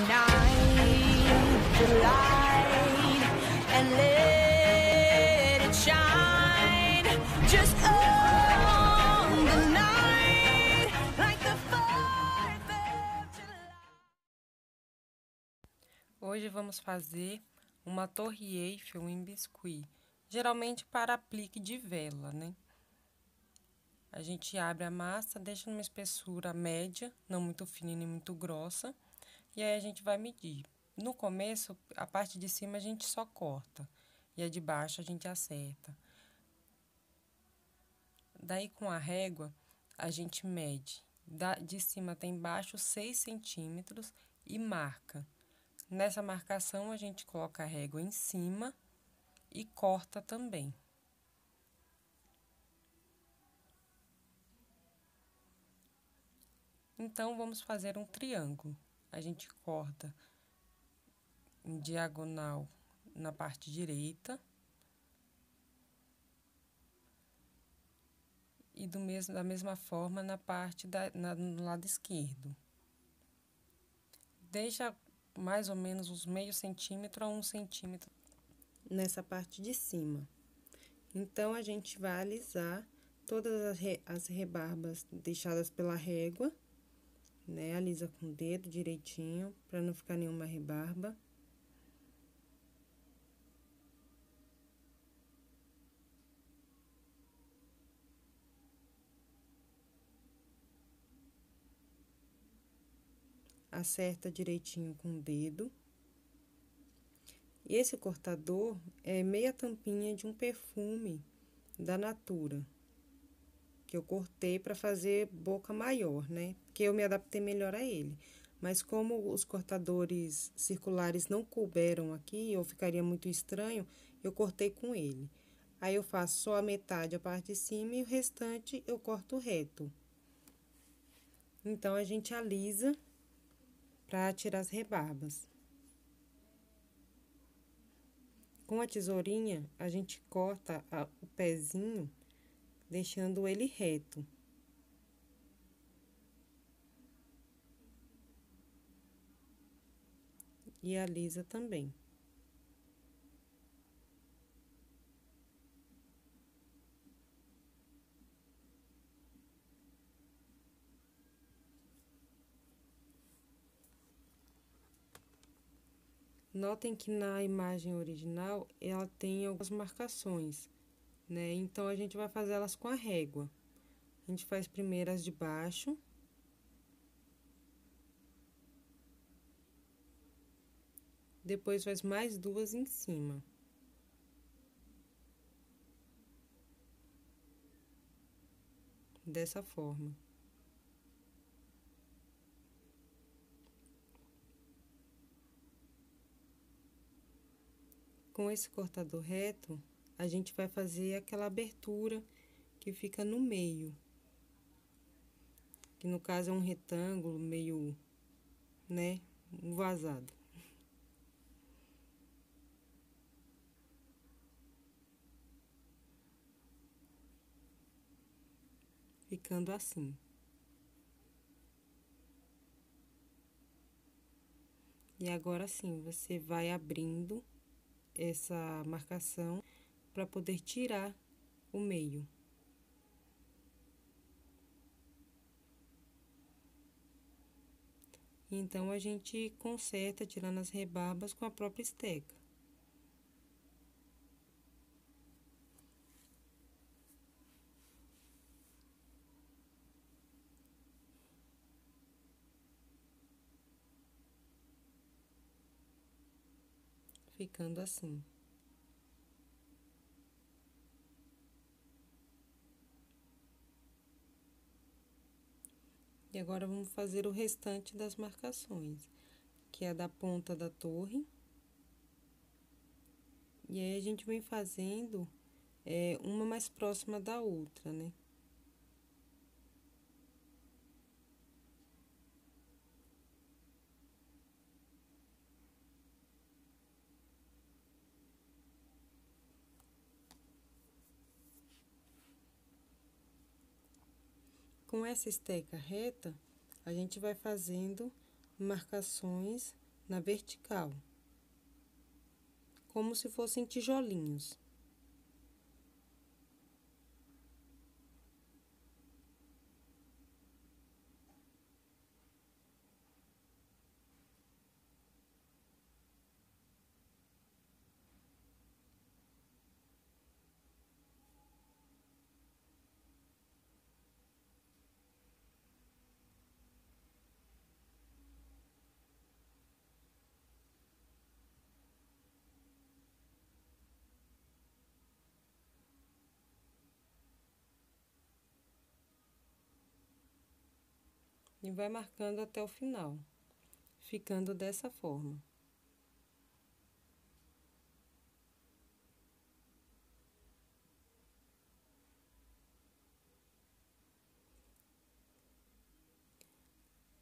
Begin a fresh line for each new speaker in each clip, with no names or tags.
night, the light, and let it shine. Just on the night, like the 4th of July.
Hoje vamos fazer uma torre Eiffel em biscuit, geralmente para aplique de vela, né? A gente abre a massa, deixa numa espessura média, não muito fina nem muito grossa, e aí a gente vai medir. No começo, a parte de cima a gente só corta, e a de baixo a gente acerta. Daí, com a régua, a gente mede de cima até embaixo 6 centímetros e marca. Nessa marcação, a gente coloca a régua em cima e corta também. Então, vamos fazer um triângulo. A gente corta em diagonal na parte direita e da mesma forma na parte no lado esquerdo. Deixa mais ou menos uns meio centímetro a 1 centímetro nessa parte de cima. Então, a gente vai alisar todas as rebarbas deixadas pela régua, né? Alisa com o dedo direitinho, para não ficar nenhuma rebarba. Acerta direitinho com o dedo. E esse cortador é meia tampinha de um perfume da Natura, que eu cortei para fazer boca maior, né? Porque eu me adaptei melhor a ele. Mas como os cortadores circulares não couberam aqui, ou ficaria muito estranho, eu cortei com ele. Aí, eu faço só a metade, a parte de cima, e o restante eu corto reto. Então, a gente alisa para tirar as rebarbas. Com a tesourinha, a gente corta o pezinho, deixando ele reto. E alisa também. Notem que na imagem original, ela tem algumas marcações, né? Então, a gente vai fazer elas com a régua. A gente faz primeiro as de baixo. Depois, faz mais duas em cima. Dessa forma. Com esse cortador reto, a gente vai fazer aquela abertura que fica no meio. Que no caso é um retângulo meio, né, um vazado. Ficando assim. E agora sim, você vai abrindo essa marcação para poder tirar o meio. Então, a gente conserta tirando as rebarbas com a própria esteca. Ficando assim. E agora, vamos fazer o restante das marcações, que é da ponta da torre. E aí, a gente vem fazendo uma mais próxima da outra, né? Com essa esteca reta, a gente vai fazendo marcações na vertical, como se fossem tijolinhos. E vai marcando até o final, ficando dessa forma.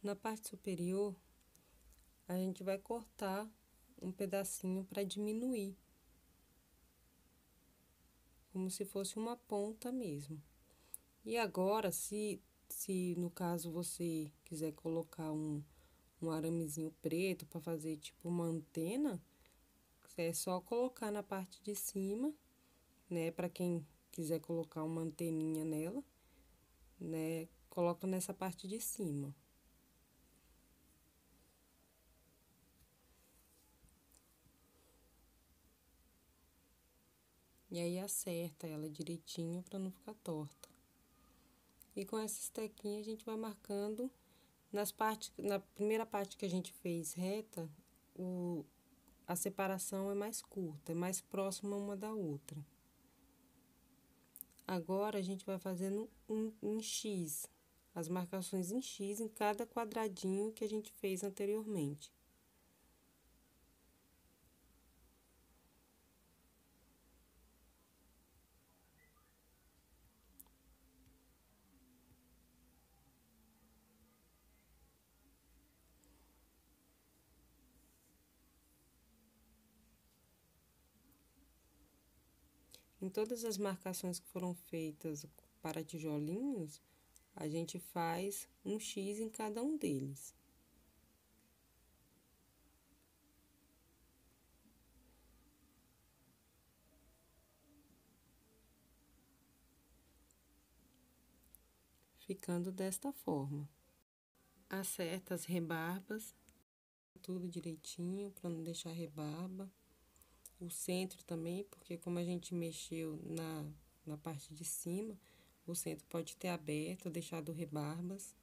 Na parte superior, a gente vai cortar um pedacinho para diminuir, como se fosse uma ponta mesmo. E agora, se no caso você quiser colocar um aramezinho preto para fazer tipo uma antena, é só colocar na parte de cima, né? Para quem quiser colocar uma anteninha nela, né? Coloca nessa parte de cima. E aí acerta ela direitinho para não ficar torta. E com essas tequinhas a gente vai marcando na primeira parte que a gente fez reta, a separação é mais curta, é mais próxima uma da outra. Agora a gente vai fazendo em X, as marcações em X em cada quadradinho que a gente fez anteriormente. Em todas as marcações que foram feitas para tijolinhos, a gente faz um X em cada um deles. Ficando desta forma. Acerta as rebarbas, tudo direitinho para não deixar rebarba. O centro também, porque como a gente mexeu na parte de cima, o centro pode ter aberto, deixado rebarbas.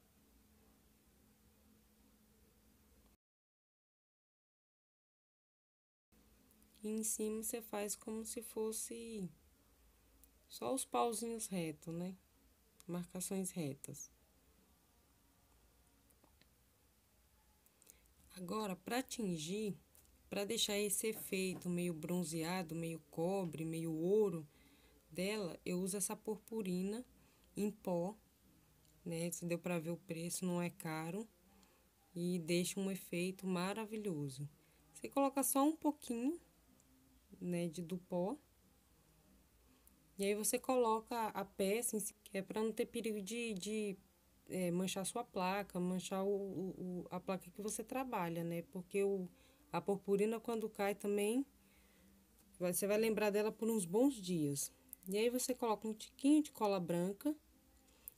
E em cima você faz como se fosse só os pauzinhos retos, né? Marcações retas. Agora, para tingir, para deixar esse efeito meio bronzeado, meio cobre, meio ouro dela, eu uso essa purpurina em pó, né? Se deu para ver o preço, não é caro e deixa um efeito maravilhoso. Você coloca só um pouquinho, né, do pó. E aí você coloca a peça, que é para não ter perigo de manchar sua placa, manchar a placa que você trabalha, né? Porque a purpurina, quando cai também, você vai lembrar dela por uns bons dias. E aí você coloca um tiquinho de cola branca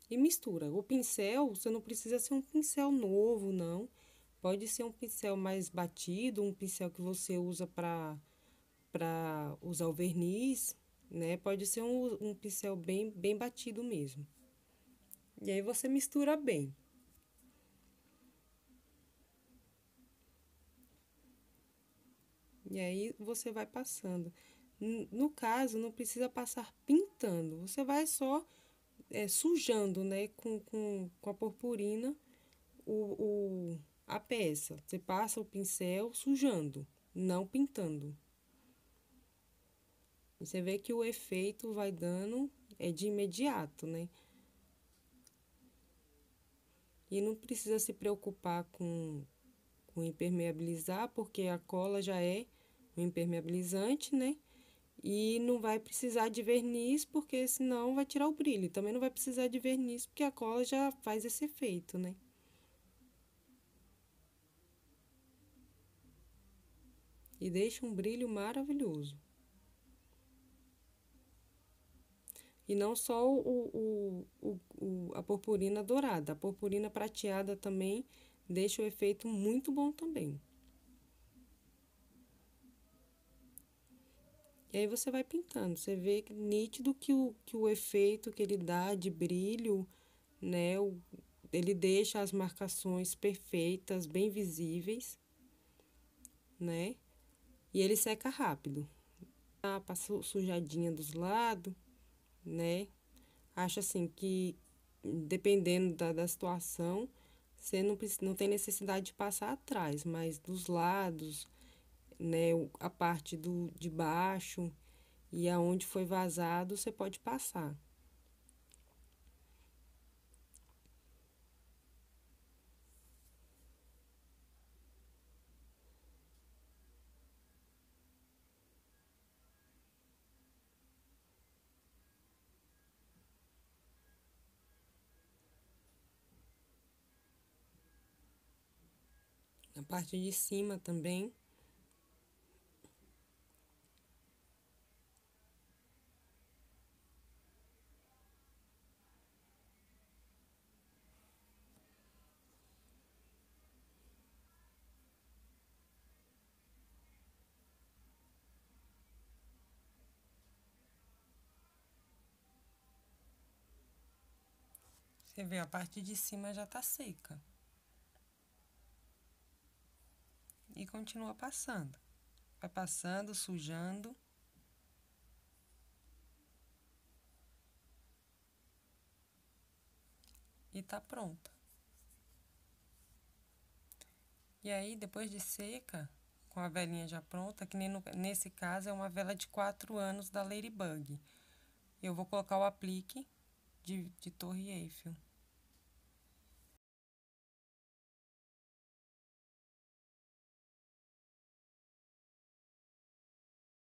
e mistura. O pincel, você não precisa ser um pincel novo, não. Pode ser um pincel mais batido, um pincel que você usa para usar o verniz, né? Pode ser um pincel bem batido mesmo. E aí você mistura bem. E aí você vai passando. No caso, não precisa passar pintando, você vai só sujando, né, com a purpurina a peça. Você passa o pincel sujando, não pintando. Você vê que o efeito vai dando de imediato, né? E não precisa se preocupar com impermeabilizar, porque a cola já é um impermeabilizante, né? E não vai precisar de verniz, porque senão vai tirar o brilho. Também não vai precisar de verniz, porque a cola já faz esse efeito, né? e deixa um brilho maravilhoso. E não só a purpurina dourada, a purpurina prateada também deixa o efeito muito bom também. E aí você vai pintando, você vê nítido que o efeito que ele dá de brilho, né, ele deixa as marcações perfeitas, bem visíveis, né? E ele seca rápido. Passa sujadinha dos lados, né? Acho assim que, dependendo da situação, você não tem necessidade de passar atrás, mas dos lados, né? A parte de baixo e aonde foi vazado, você pode passar. Na parte de cima também. Você vê, a parte de cima já tá seca. E continua passando. Vai passando, sujando. E tá pronta. E aí, depois de seca, com a velinha já pronta, que nem nesse caso é uma vela de 4 anos da Ladybug. Eu vou colocar o aplique de Torre Eiffel.